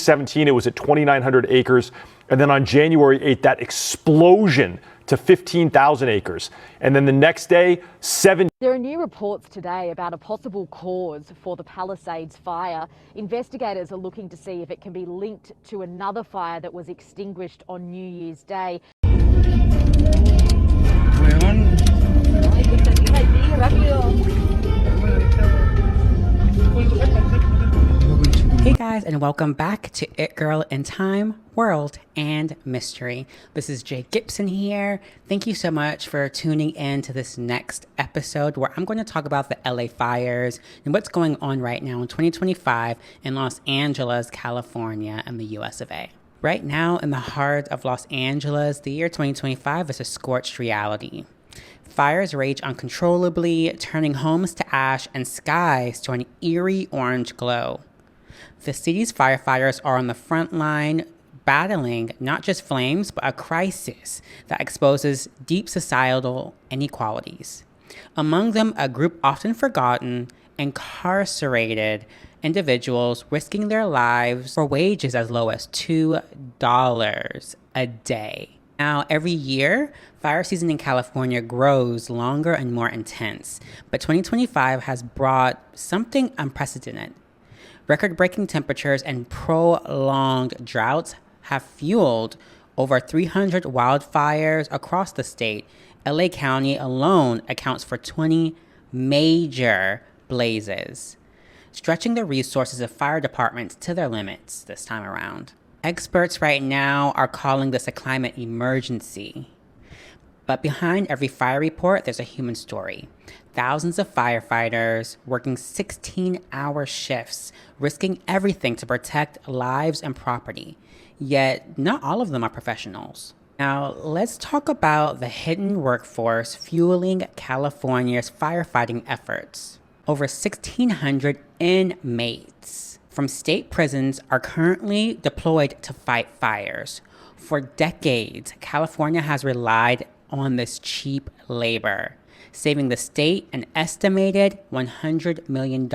17, it was at 2,900 acres. And then on January 8th, that explosion to 15,000 acres. And then the next day, 7. There are new reports today about a possible cause for the Palisades fire. Investigators are looking to see if it can be linked to another fire that was extinguished on New Year's Day. Hey guys, and welcome back to It Girl in Time, World, and Mystery. This is Jay Gibson here. Thank you so much for tuning in to this next episode where I'm going to talk about the LA fires and what's going on right now in 2025 in Los Angeles, California, and the US of A. Right now, in the heart of Los Angeles, the year 2025 is a scorched reality. Fires rage uncontrollably, turning homes to ash and skies to an eerie orange glow. The city's firefighters are on the front line, battling not just flames, but a crisis that exposes deep societal inequalities. Among them, a group often forgotten, incarcerated individuals risking their lives for wages as low as $2 a day. Now, every year, fire season in California grows longer and more intense, but 2025 has brought something unprecedented. Record-breaking temperatures and prolonged droughts have fueled over 300 wildfires across the state. LA County alone accounts for 20 major blazes, stretching the resources of fire departments to their limits this time around. Experts right now are calling this a climate emergency. But behind every fire report, there's a human story. Thousands of firefighters working 16-hour shifts, risking everything to protect lives and property. Yet, not all of them are professionals. Now, let's talk about the hidden workforce fueling California's firefighting efforts. Over 1,600 inmates from state prisons are currently deployed to fight fires. For decades, California has relied on this cheap labor, saving the state an estimated $100 million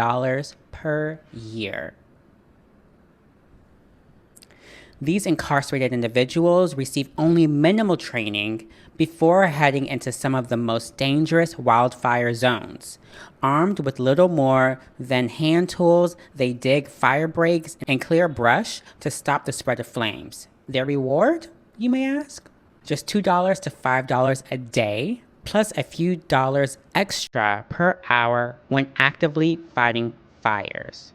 per year. These incarcerated individuals receive only minimal training before heading into some of the most dangerous wildfire zones. Armed with little more than hand tools, they dig fire breaks and clear brush to stop the spread of flames. Their reward, you may ask? Just $2 to $5 a day, plus a few dollars extra per hour when actively fighting fires.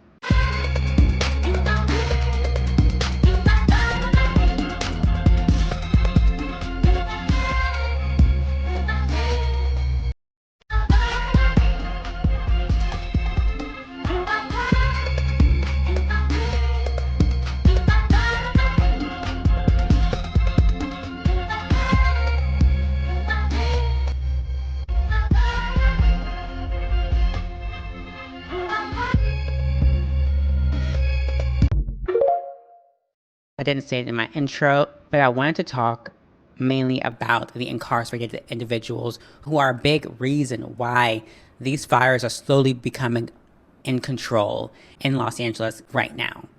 I didn't say it in my intro, but I wanted to talk mainly about the incarcerated individuals who are a big reason why these fires are slowly becoming in control in Los Angeles right now.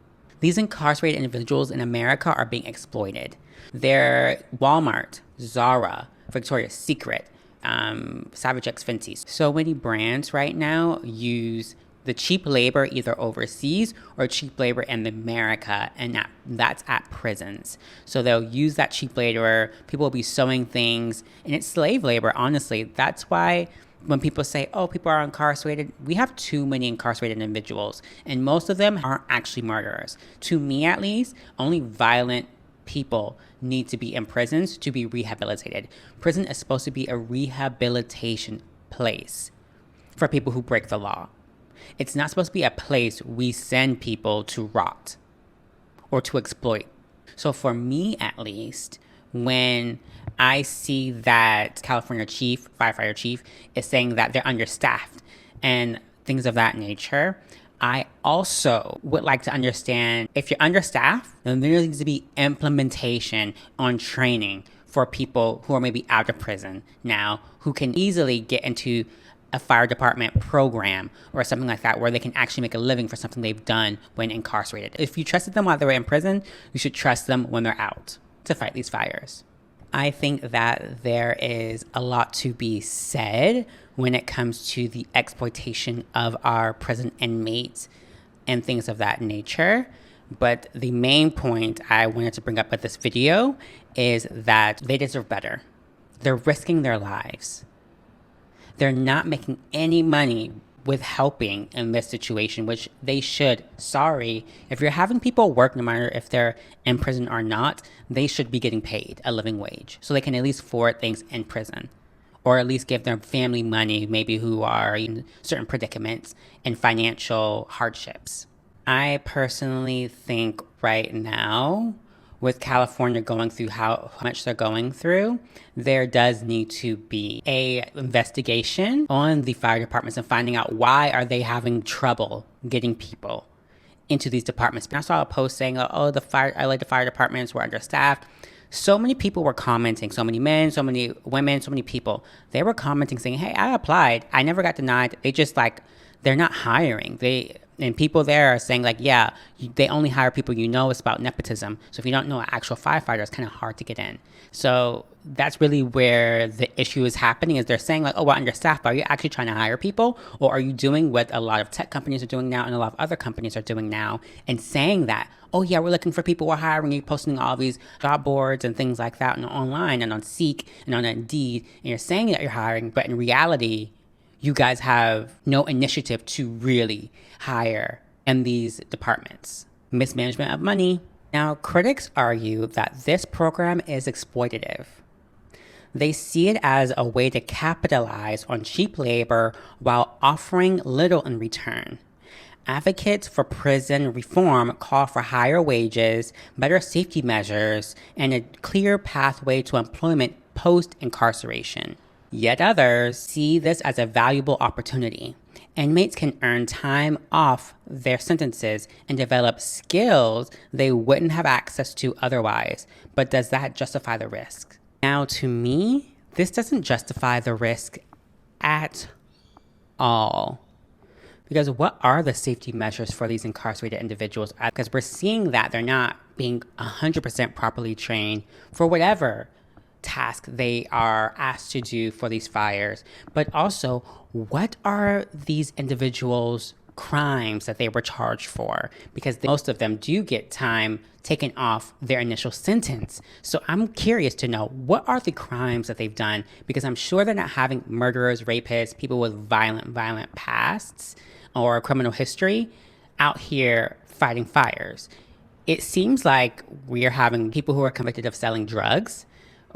These incarcerated individuals in America are being exploited. They're Walmart, Zara, Victoria's Secret, Savage X Fenty. So many brands right now use the cheap labor either overseas or cheap labor in America, and that's at prisons. So they'll use that cheap labor, people will be sewing things, and it's slave labor, honestly. That's why when people say, oh, people are incarcerated, we have too many incarcerated individuals, and most of them aren't actually murderers. To me, at least, only violent people need to be in prisons to be rehabilitated. Prison is supposed to be a rehabilitation place for people who break the law. It's not supposed to be a place we send people to rot or to exploit. So for me, at least, when I see that California firefighter chief is saying that they're understaffed and things of that nature, I also would like to understand if you're understaffed, then there needs to be implementation on training for people who are maybe out of prison now, who can easily get into a fire department program or something like that where they can actually make a living for something they've done when incarcerated. If you trusted them while they were in prison, you should trust them when they're out to fight these fires. I think that there is a lot to be said when it comes to the exploitation of our prison inmates and things of that nature. But the main point I wanted to bring up with this video is that they deserve better. They're risking their lives. They're not making any money with helping in this situation, which they should. Sorry, if you're having people work, no matter if they're in prison or not, they should be getting paid a living wage so they can at least afford things in prison, or at least give their family money, maybe who are in certain predicaments and financial hardships. I personally think right now, with California going through how much they're going through, there does need to be a investigation on the fire departments and finding out why are they having trouble getting people into these departments. I saw a post saying, oh, the LA fire departments were understaffed. So many people were commenting, so many men, so many women, so many people. They were commenting saying, hey, I applied. I never got denied. They just they're not hiring. And people there are saying yeah, they only hire people it's about nepotism. So if you don't know an actual firefighter, it's kind of hard to get in. So that's really where the issue is happening, is they're saying oh, we're understaffed, but are you actually trying to hire people? Or are you doing what a lot of tech companies are doing now and a lot of other companies are doing now and saying that, oh yeah, we're looking for people, we're hiring, you're posting all these job boards and things like that and online and on Seek and on Indeed, and you're saying that you're hiring, but in reality, you guys have no initiative to really hire in these departments. Mismanagement of money. Now, critics argue that this program is exploitative. They see it as a way to capitalize on cheap labor while offering little in return. Advocates for prison reform call for higher wages, better safety measures, and a clear pathway to employment post-incarceration. Yet others see this as a valuable opportunity. Inmates can earn time off their sentences and develop skills they wouldn't have access to otherwise. But does that justify the risk? Now, to me, this doesn't justify the risk at all. Because what are the safety measures for these incarcerated individuals? Because we're seeing that they're not being 100% properly trained for whatever task they are asked to do for these fires. But also, what are these individuals' crimes that they were charged for? Because most of them do get time taken off their initial sentence. So I'm curious to know, what are the crimes that they've done? Because I'm sure they're not having murderers, rapists, people with violent pasts or criminal history out here fighting fires. It seems like we are having people who are convicted of selling drugs,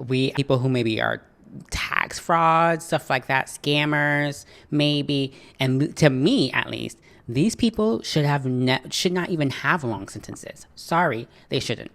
people who maybe are tax frauds, stuff like that, scammers, maybe. And to me, at least, these people should not even have long sentences. Sorry, they shouldn't.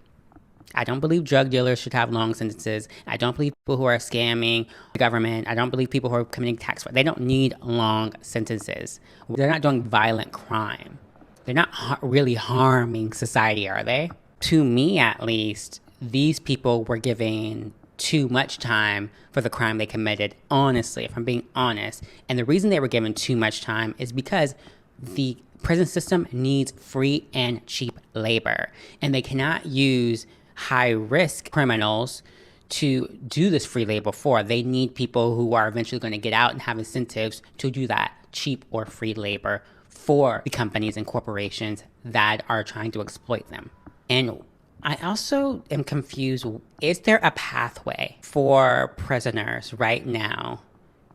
I don't believe drug dealers should have long sentences. I don't believe people who are scamming the government. I don't believe people who are committing tax fraud. They don't need long sentences. They're not doing violent crime. They're not really harming society, are they? To me, at least, these people were given too much time for the crime they committed, honestly, if I'm being honest. And the reason they were given too much time is because the prison system needs free and cheap labor. And they cannot use high-risk criminals to do this free labor for. They need people who are eventually going to get out and have incentives to do that cheap or free labor for the companies and corporations that are trying to exploit them. And I also am confused. Is there a pathway for prisoners right now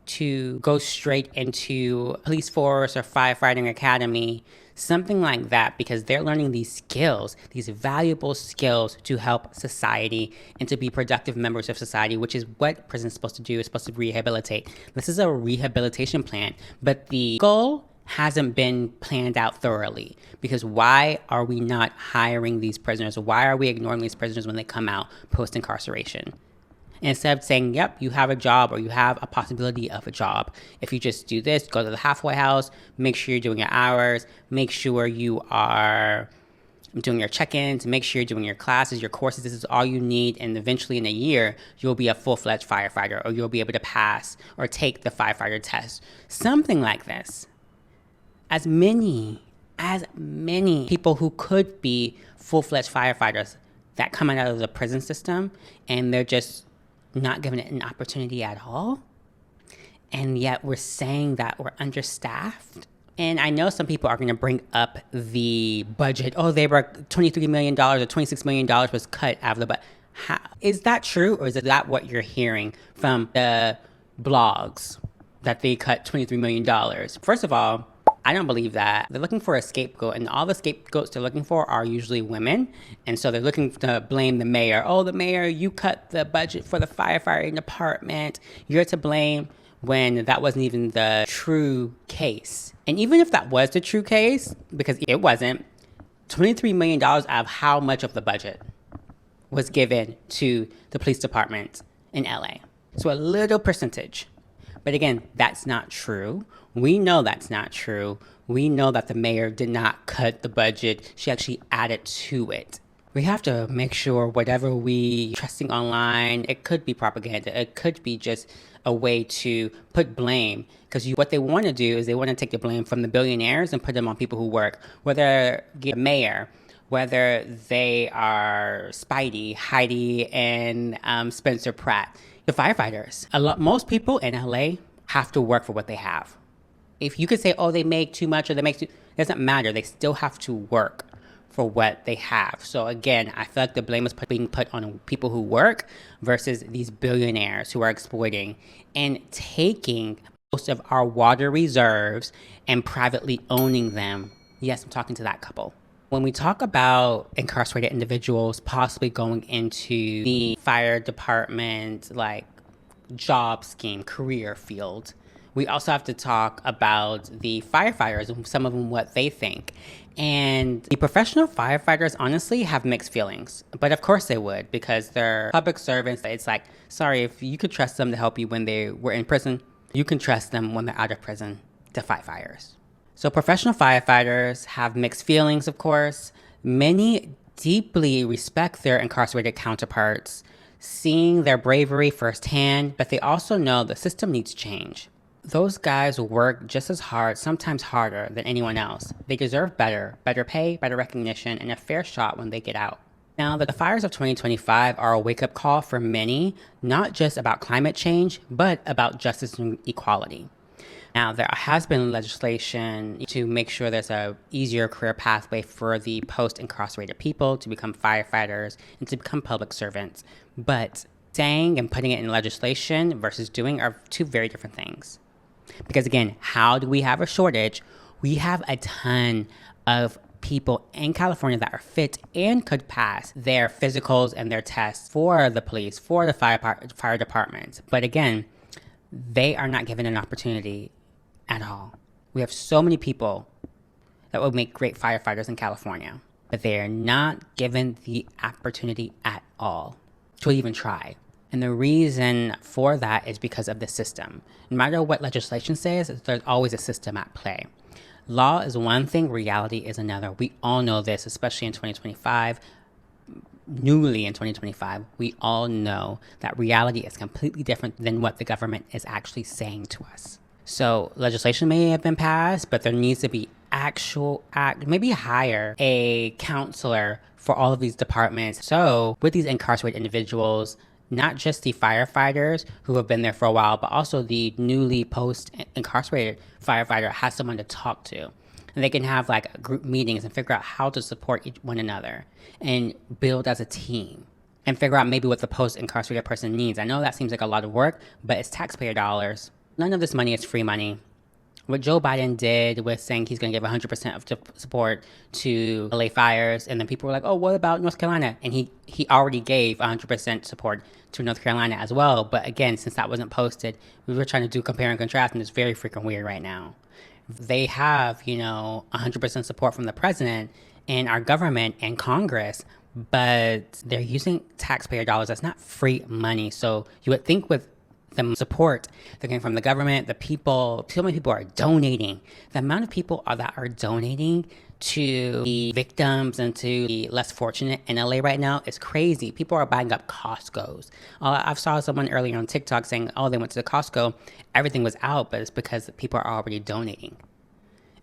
to go straight into police force or firefighting academy, something like that, because they're learning these skills, these valuable skills to help society and to be productive members of society, which is what prison is supposed to do. It's supposed to rehabilitate. This is a rehabilitation plan, but the goal hasn't been planned out thoroughly, because why are we not hiring these prisoners? Why are we ignoring these prisoners when they come out post-incarceration? Instead of saying, yep, you have a job or you have a possibility of a job. If you just do this, go to the halfway house, make sure you're doing your hours, make sure you are doing your check-ins, make sure you're doing your classes, your courses. This is all you need. And eventually in a year, you'll be a full-fledged firefighter, or you'll be able to pass or take the firefighter test. Something like this. As many people who could be full-fledged firefighters that come out of the prison system, and they're just not given it an opportunity at all. And yet we're saying that we're understaffed. And I know some people are going to bring up the budget. Oh, they were $23 million or $26 million was cut out of the budget. Is that true, or is that what you're hearing from the blogs, that they cut $23 million? First of all, I don't believe that. They're looking for a scapegoat, and all the scapegoats they're looking for are usually women. And so they're looking to blame the mayor. Oh, the mayor, you cut the budget for the firefighting department. You're to blame, when that wasn't even the true case. And even if that was the true case, because it wasn't, $23 million out of how much of the budget was given to the police department in LA? So a little percentage. But again, that's not true. We know that's not true. We know that the mayor did not cut the budget. She actually added to it. We have to make sure whatever we trusting online, it could be propaganda. It could be just a way to put blame. Because what they want to do is they want to take the blame from the billionaires and put them on people who work. Whether the mayor, whether they are Spidey, Heidi, and Spencer Pratt. The firefighters. Most people in LA have to work for what they have. If you could say, oh, they make too much or they make too, it doesn't matter. They still have to work for what they have. So again, I feel like the blame is being put on people who work versus these billionaires who are exploiting and taking most of our water reserves and privately owning them. Yes, I'm talking to that couple. When we talk about incarcerated individuals possibly going into the fire department, like job scheme, career field, we also have to talk about the firefighters and some of them what they think. And the professional firefighters honestly have mixed feelings, but of course they would, because they're public servants. It's like, sorry, if you could trust them to help you when they were in prison, you can trust them when they're out of prison to fight fires. So professional firefighters have mixed feelings, of course. Many deeply respect their incarcerated counterparts, seeing their bravery firsthand, but they also know the system needs change. Those guys work just as hard, sometimes harder than anyone else. They deserve better pay, better recognition, and a fair shot when they get out. Now, the fires of 2025 are a wake-up call for many, not just about climate change, but about justice and equality. Now, there has been legislation to make sure there's a easier career pathway for the post-incarcerated people to become firefighters and to become public servants. But saying and putting it in legislation versus doing are two very different things. Because again, how do we have a shortage? We have a ton of people in California that are fit and could pass their physicals and their tests for the police, for the fire departments. But again, they are not given an opportunity at all. We have so many people that would make great firefighters in California, but they are not given the opportunity at all to even try. And the reason for that is because of the system. No matter what legislation says, there's always a system at play. Law is one thing, reality is another. We all know this, especially in 2025. Newly in 2025, we all know that reality is completely different than what the government is actually saying to us. So legislation may have been passed, but there needs to be maybe hire a counselor for all of these departments. So with these incarcerated individuals, not just the firefighters who have been there for a while, but also the newly post-incarcerated firefighter has someone to talk to. And they can have like group meetings and figure out how to support one another and build as a team and figure out maybe what the post-incarcerated person needs. I know that seems like a lot of work, but it's taxpayer dollars. None of this money is free money. What Joe Biden did with saying he's going to give 100% of support to LA fires, and then people were like, oh, what about North Carolina? And he already gave 100% support to North Carolina as well. But again, since that wasn't posted, we were trying to do compare and contrast, and it's very freaking weird right now. They have, 100% support from the president and our government and Congress, but they're using taxpayer dollars. That's not free money. So you would think with the support they're getting from the government, the people. So many people are donating. The amount of people that are donating to the victims and to the less fortunate in LA right now is crazy. People are buying up Costco's. I saw someone earlier on TikTok saying, oh, they went to the Costco, everything was out, but it's because people are already donating.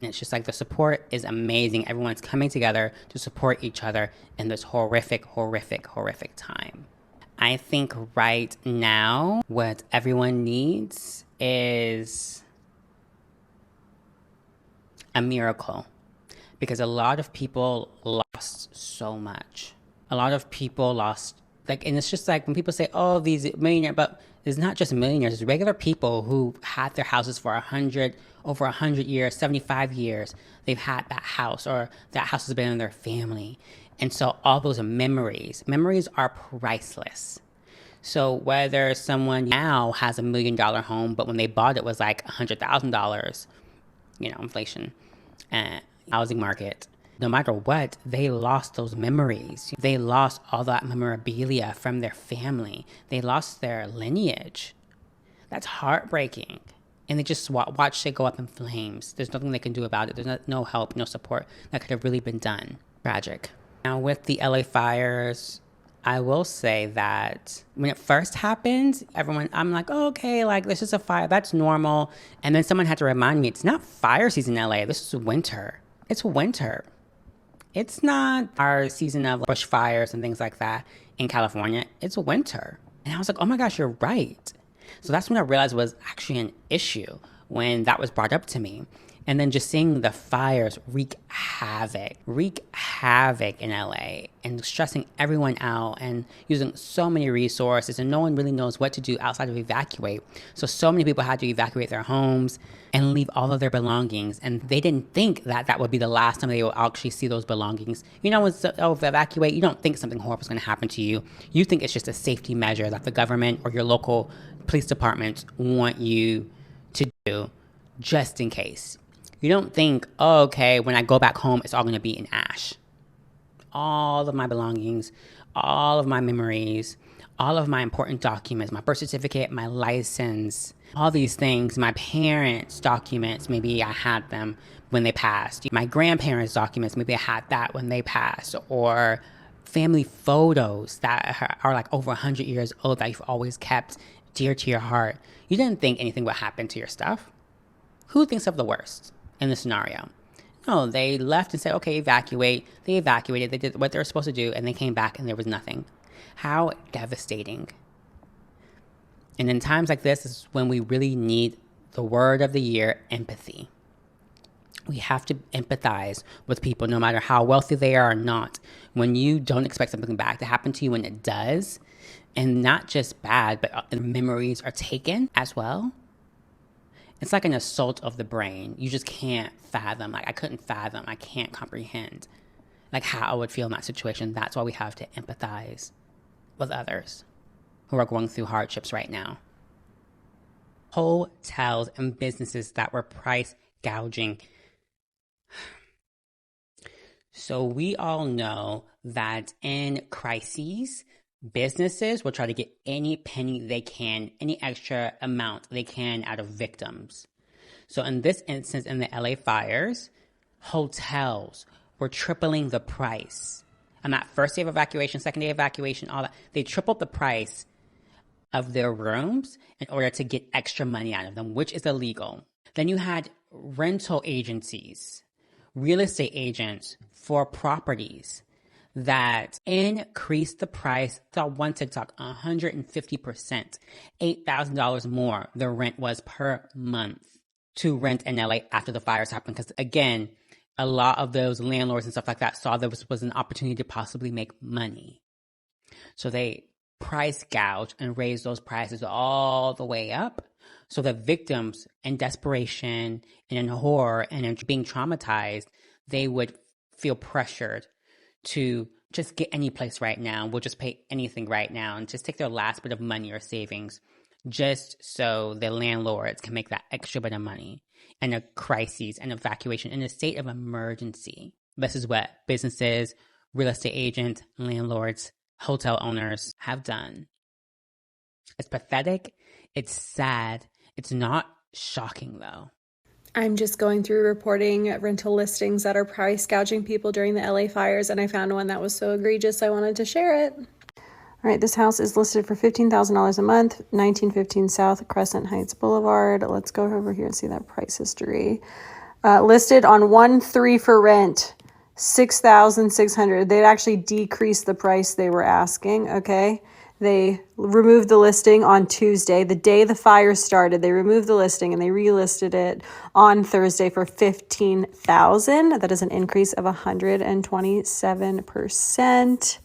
And it's just like the support is amazing. Everyone's coming together to support each other in this horrific, horrific, horrific time. I think right now what everyone needs is a miracle, because a lot of people lost so much. A lot of people lost, like, and it's just like when people say, oh, these millionaires, but it's not just millionaires, it's regular people who had their houses for over 100 years, 75 years. They've had that house, or that house has been in their family. And so all those memories are priceless. So whether someone now has $1 million home, but when they bought it was like $100,000, inflation, housing market, no matter what, they lost those memories. They lost all that memorabilia from their family. They lost their lineage. That's heartbreaking. And they just watch it go up in flames. There's nothing they can do about it. There's no help, no support that could have really been done. Tragic. Now with the LA fires, I will say that when it first happened, I'm like, oh, okay, like this is a fire, that's normal. And then someone had to remind me, it's not fire season in LA, this is winter. It's winter. It's not our season of bushfires and things like that in California. It's winter. And I was like, oh my gosh, you're right. So that's when I realized it was actually an issue when that was brought up to me. And then just seeing the fires wreak havoc in LA, and stressing everyone out and using so many resources, and no one really knows what to do outside of evacuate. So many people had to evacuate their homes and leave all of their belongings. And they didn't think that would be the last time they will actually see those belongings. When evacuate, you don't think something horrible is going to happen to you. You think it's just a safety measure that the government or your local police department want you to do just in case. You don't think, oh, okay, when I go back home, it's all going to be in ash. All of my belongings, all of my memories, all of my important documents, my birth certificate, my license, all these things, my parents' documents, maybe I had them when they passed. My grandparents' documents, maybe I had that when they passed. Or family photos that are like over 100 years old that you've always kept dear to your heart. You didn't think anything would happen to your stuff. Who thinks of the worst in this scenario? No, they left and said, okay, evacuate. They evacuated. They did what they were supposed to do, and they came back and there was nothing. How devastating. And in times like this is when we really need the word of the year, empathy. We have to empathize with people, no matter how wealthy they are or not. When you don't expect something bad to happen to you, when it does, and not just bad, but memories are taken as well, it's like an assault of the brain. You just can't fathom. Like, I couldn't fathom. I can't comprehend like how I would feel in that situation. That's why we have to empathize with others who are going through hardships right now. Hotels and businesses that were price gouging. So we all know that in crises, businesses will try to get any penny they can, any extra amount they can out of victims. So in this instance, in the LA fires, hotels were tripling the price. On that first day of evacuation, second day of evacuation, all that, they tripled the price of their rooms in order to get extra money out of them, which is illegal. Then you had rental agencies, real estate agents for properties that increased the price. I saw one TikTok, 150%, $8,000 more the rent was per month to rent in LA after the fires happened. Because again, a lot of those landlords and stuff like that saw there was an opportunity to possibly make money. So they price gouged and raised those prices all the way up. So the victims, in desperation and in horror and in being traumatized, they would feel pressured to just get any place right now. We'll just pay anything right now and just take their last bit of money or savings just so the landlords can make that extra bit of money in a crisis, an evacuation, in a state of emergency. This is what businesses, real estate agents, landlords, hotel owners have done. It's pathetic. It's sad. It's not shocking though. I'm just going through reporting rental listings that are price gouging people during the LA fires, and I found one that was so egregious I wanted to share it. All right, this house is listed for $15,000 a month, 1915 South Crescent Heights Boulevard. Let's go over here and see that price history. Listed on 1-3 for rent, $6,600. They'd actually decreased the price they were asking, okay? They removed the listing on Tuesday, the day the fire started. They removed the listing and they relisted it on Thursday for $15,000. That is an increase of 127%.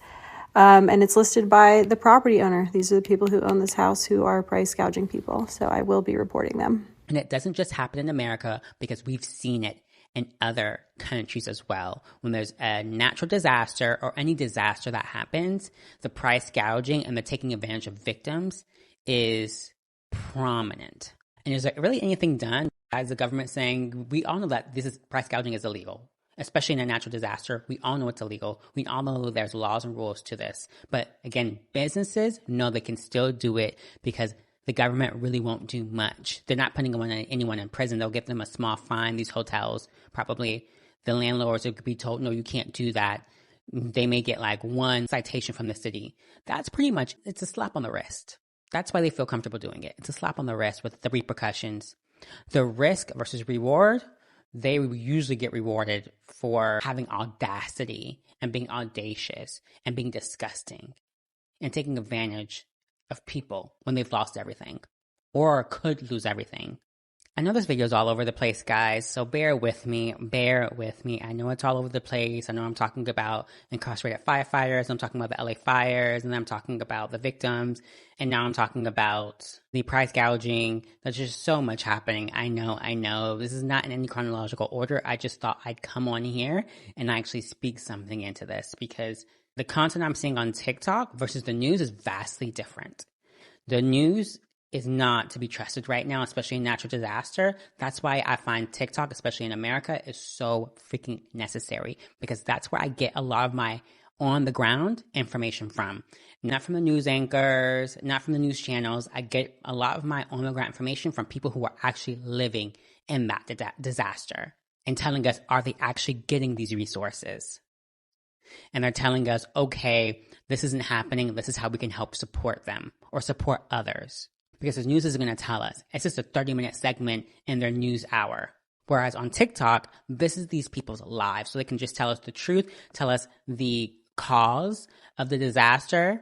And it's listed by the property owner. These are the people who own this house who are price gouging people. So I will be reporting them. And it doesn't just happen in America, because we've seen it in other countries as well. When there's a natural disaster or any disaster that happens, the price gouging and the taking advantage of victims is prominent. And is there really anything done as the government saying, we all know that price gouging is illegal, especially in a natural disaster? We all know it's illegal. We all know there's laws and rules to this. But again, businesses know they can still do it because the government really won't do much. They're not putting anyone in prison. They'll give them a small fine. These hotels, probably the landlords will be told, no, you can't do that. They may get like one citation from the city. That's pretty much, it's a slap on the wrist. That's why they feel comfortable doing it. It's a slap on the wrist with the repercussions. The risk versus reward, they usually get rewarded for having audacity and being audacious and being disgusting and taking advantage of people when they've lost everything or could lose everything. I know this video is all over the place, guys, so bear with me. I know it's all over the place. I know I'm talking about incarcerated firefighters, I'm talking about the LA fires, and I'm talking about the victims, and now I'm talking about the price gouging. There's just so much happening. I know. This is not in any chronological order. I just thought I'd come on here and actually speak something into this, because the content I'm seeing on TikTok versus the news is vastly different. The news is not to be trusted right now, especially in natural disaster. That's why I find TikTok, especially in America, is so freaking necessary, because that's where I get a lot of my on the ground information from. Not from the news anchors, not from the news channels. I get a lot of my on the ground information from people who are actually living in that disaster and telling us, are they actually getting these resources? And they're telling us, okay, this isn't happening. This is how we can help support them or support others. Because the news isn't going to tell us. It's just a 30-minute segment in their news hour. Whereas on TikTok, this is these people's lives. So they can just tell us the truth, tell us the cause of the disaster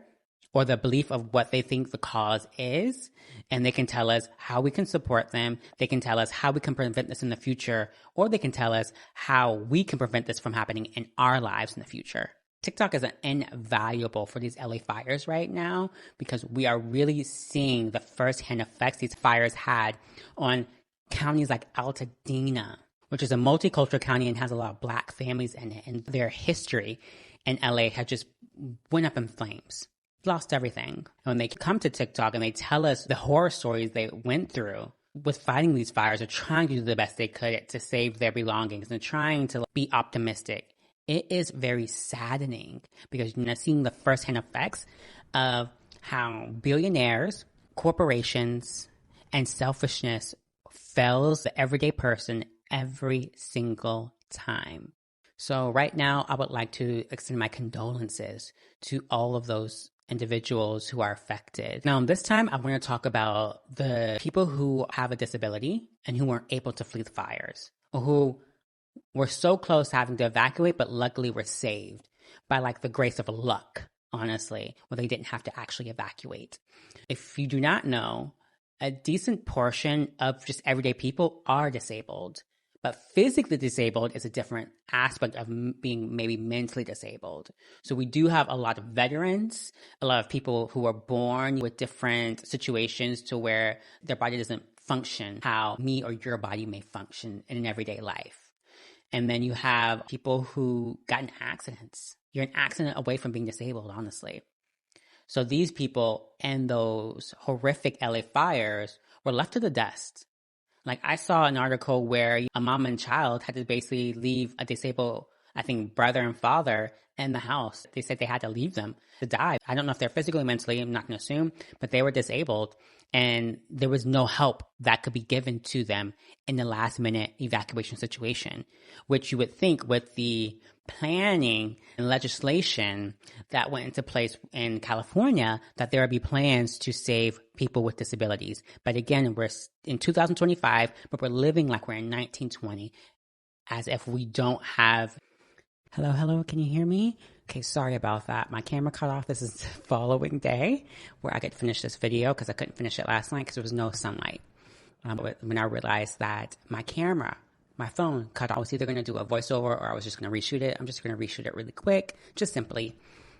or the belief of what they think the cause is. And they can tell us how we can support them. They can tell us how we can prevent this in the future. Or they can tell us how we can prevent this from happening in our lives in the future. TikTok is invaluable for these LA fires right now, because we are really seeing the firsthand effects these fires had on counties like Pasadena, which is a multicultural county and has a lot of Black families in it. And their history in LA had just went up in flames. Lost everything. And when they come to TikTok and they tell us the horror stories they went through with fighting these fires, or trying to do the best they could to save their belongings and trying to be optimistic, it is very saddening, because you're seeing the firsthand effects of how billionaires, corporations, and selfishness fails the everyday person every single time. So right now, I would like to extend my condolences to all of those individuals who are affected. Now, this time, I want to talk about the people who have a disability and who weren't able to flee the fires, or who were so close to having to evacuate, but luckily were saved by like the grace of luck, honestly, where they didn't have to actually evacuate. If you do not know, a decent portion of just everyday people are disabled. But physically disabled is a different aspect of being maybe mentally disabled. So we do have a lot of veterans, a lot of people who are born with different situations to where their body doesn't function how me or your body may function in an everyday life. And then you have people who got in accidents. You're an accident away from being disabled, honestly. So these people and those horrific LA fires were left to the dust. Like, I saw an article where a mom and child had to basically leave a disabled, I think, brother and father in the house. They said they had to leave them to die. I don't know if they're physically, mentally, I'm not going to assume, but they were disabled. and there was no help that could be given to them in the last minute evacuation situation, which you would think with the planning and legislation that went into place in California that there would be plans to save people with disabilities. But again, we're in 2025, but we're living like we're in 1920, as if we don't have... Hello, can you hear me? Okay, sorry about that. My camera cut off. This is the following day where I could finish this video because I couldn't finish it last night because there was no sunlight. When I realized that my phone cut off, I was either going to do a voiceover or I was just going to reshoot it. I'm just going to reshoot it really quick, just simply.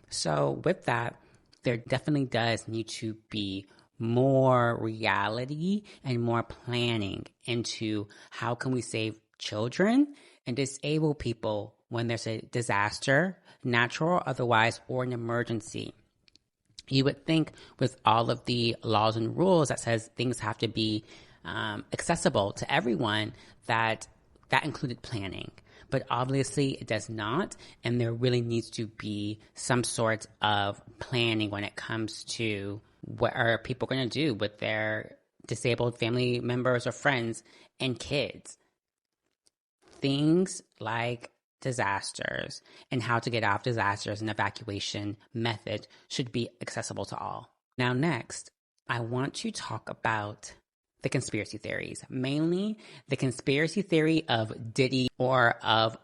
So with that, there definitely does need to be more reality and more planning into how can we save children and disabled people when there's a disaster, natural or otherwise, or an emergency. You would think with all of the laws and rules that says things have to be accessible to everyone, that included planning. But obviously it does not, and there really needs to be some sort of planning when it comes to what are people going to do with their disabled family members or friends and kids. Things like disasters and how to get out of disasters and evacuation methods should be accessible to all. Now, next, I want to talk about the conspiracy theories, mainly the conspiracy theory of Diddy or of,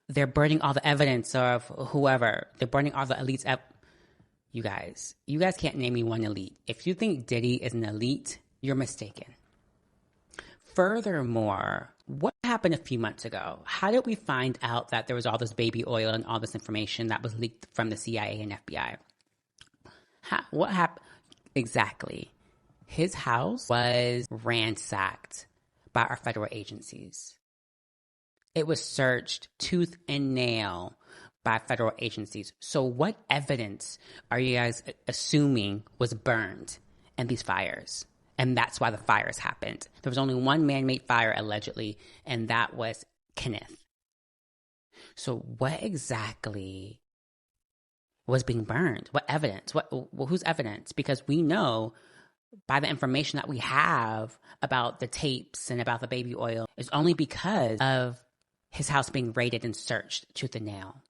they're burning all the evidence of whoever. They're burning all the elites. You guys can't name me one elite. If you think Diddy is an elite, you're mistaken. Furthermore, what happened a few months ago? How did we find out that there was all this baby oil and all this information that was leaked from the CIA and FBI? What happened? Exactly. His house was ransacked by our federal agencies. It was searched tooth and nail by federal agencies. So what evidence are you guys assuming was burned in these fires? And that's why the fires happened. There was only one man-made fire, allegedly, and that was Kenneth. So what exactly was being burned? What evidence? Whose evidence? Because we know by the information that we have about the tapes and about the baby oil is only because of his house being raided and searched tooth and nail.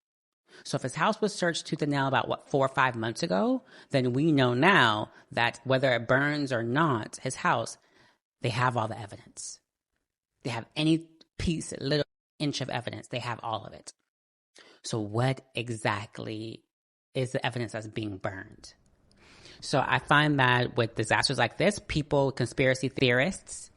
So if his house was searched tooth and nail about, 4 or 5 months ago, then we know now that whether it burns or not, his house, they have all the evidence. They have any piece, little inch of evidence. They have all of it. So what exactly is the evidence that's being burned? So I find that with disasters like this, conspiracy theorists,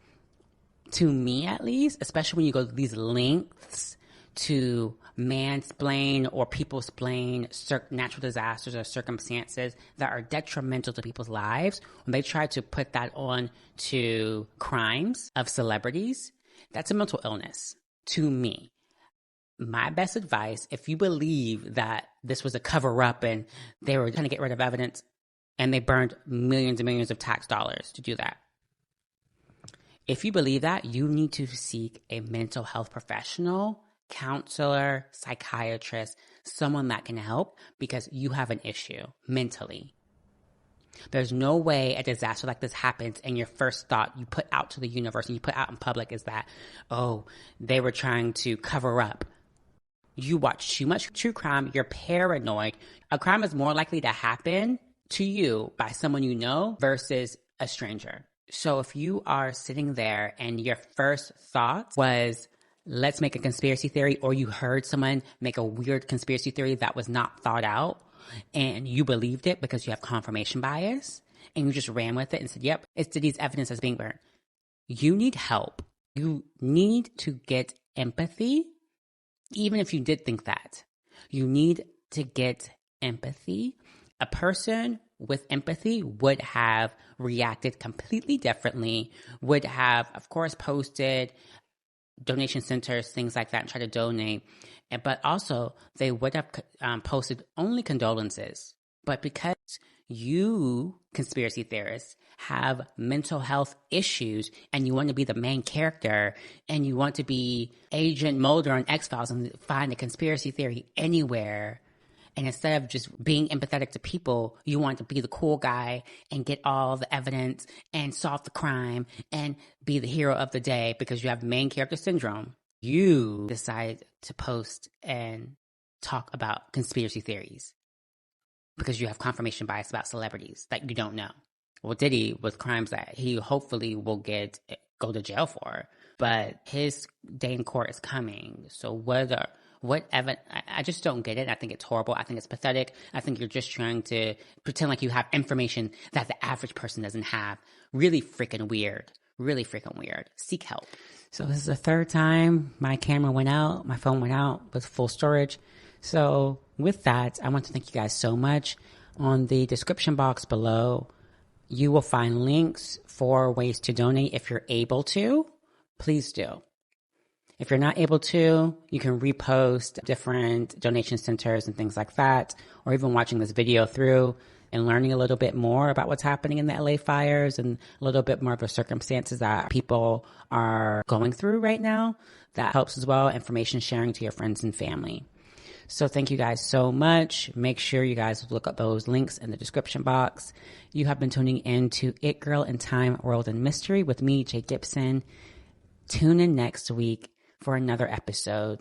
to me at least, especially when you go to these lengths to mansplain or people-splain natural disasters or circumstances that are detrimental to people's lives, when they try to put that on to crimes of celebrities, that's a mental illness to me. My best advice, if you believe that this was a cover-up and they were trying to get rid of evidence and they burned millions and millions of tax dollars to do that, if you believe that, you need to seek a mental health professional, counselor, psychiatrist, someone that can help, because you have an issue mentally. There's no way a disaster like this happens and your first thought you put out to the universe and you put out in public is that, they were trying to cover up. You watch too much true crime, you're paranoid. A crime is more likely to happen to you by someone you know versus a stranger. So if you are sitting there and your first thought was, let's make a conspiracy theory, or you heard someone make a weird conspiracy theory that was not thought out and you believed it because you have confirmation bias and you just ran with it and said, yep, it's Diddy's evidence that's being burned. You need help. You need to get empathy, even if you did think that. You need to get empathy. A person with empathy would have reacted completely differently, would have, of course, posted donation centers, things like that, and try to donate. But also, they would have posted only condolences. But because you, conspiracy theorists, have mental health issues and you want to be the main character and you want to be Agent Mulder on X-Files and find a conspiracy theory anywhere And instead of just being empathetic to people, you want to be the cool guy and get all the evidence and solve the crime and be the hero of the day because you have main character syndrome. You decide to post and talk about conspiracy theories because you have confirmation bias about celebrities that you don't know. Well, Diddy with crimes that he hopefully will go to jail for, but his day in court is coming. So what evidence? I just don't get it. I think it's horrible. I think it's pathetic. I think you're just trying to pretend like you have information that the average person doesn't have. Really freaking weird. Really freaking weird. Seek help. So this is the third time my camera went out. My phone went out with full storage. So with that, I want to thank you guys so much. On the description box below, you will find links for ways to donate if you're able to. Please do. If you're not able to, you can repost different donation centers and things like that, or even watching this video through and learning a little bit more about what's happening in the LA fires and a little bit more of the circumstances that people are going through right now. That helps as well. Information sharing to your friends and family. So thank you guys so much. Make sure you guys look up those links in the description box. You have been tuning in to It Girl in Time, World and Mystery with me, Jay Gibson. Tune in next week for another episode.